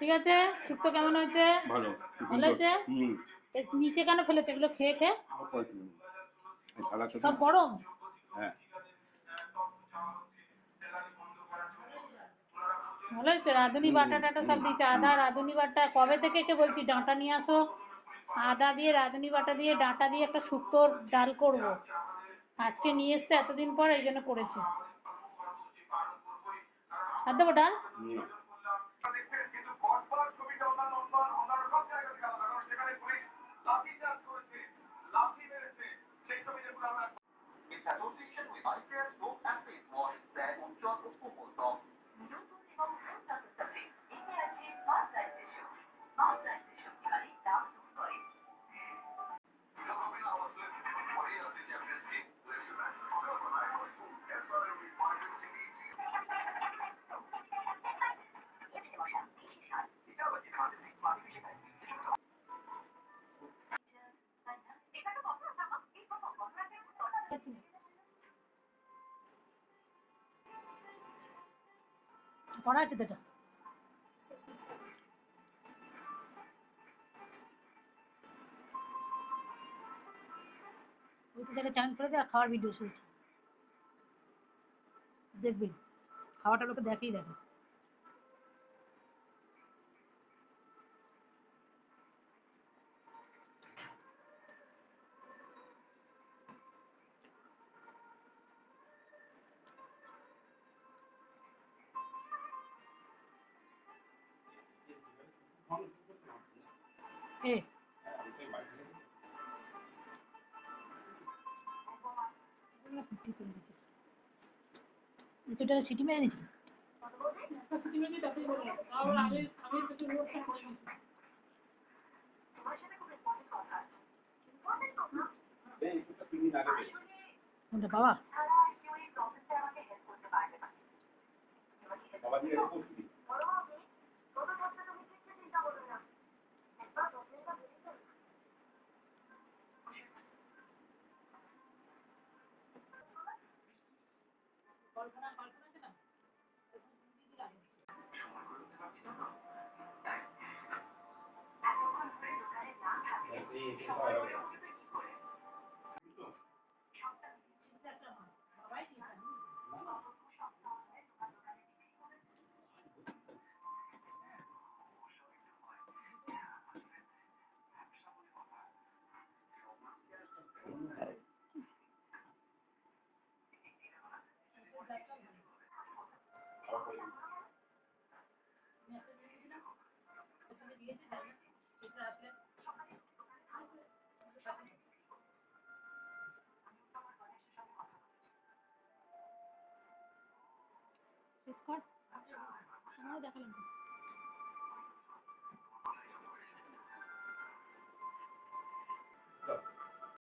ঠিক আছে, শুক্তো কেমন হয়েছে? ভালো। ভালো হয়েছে? নিচে কেন ফেলেছে এগুলো খেয়ে খেয়ে? সব গরম? হ্যাঁ। ভালো হয়েছে? রাঁধুনি বাটা টাটা সব দিয়েছে, আদা রাঁধুনি বাটা। কবে থেকে কে বলছি ডাঁটা নিয়ে আসো, আদা দিয়ে রাঁধুনি বাটা দিয়ে ডাঁটা দিয়ে একটা শুক্তোর ডাল করব। আজকে নিয়ে এসছে এতদিন পর, এই জন্য করেছি। আর দেবো ডাল? করা আছে তো এটা। ওই তো জায়গায় চান করে দে আর খাওয়ার ভিডিও শুট দেখবি। খাওয়াটা লোকে দেখেই দেখে। এ দুটো সিটি মেরে নিচ্ছি। বাবা দেখালাম।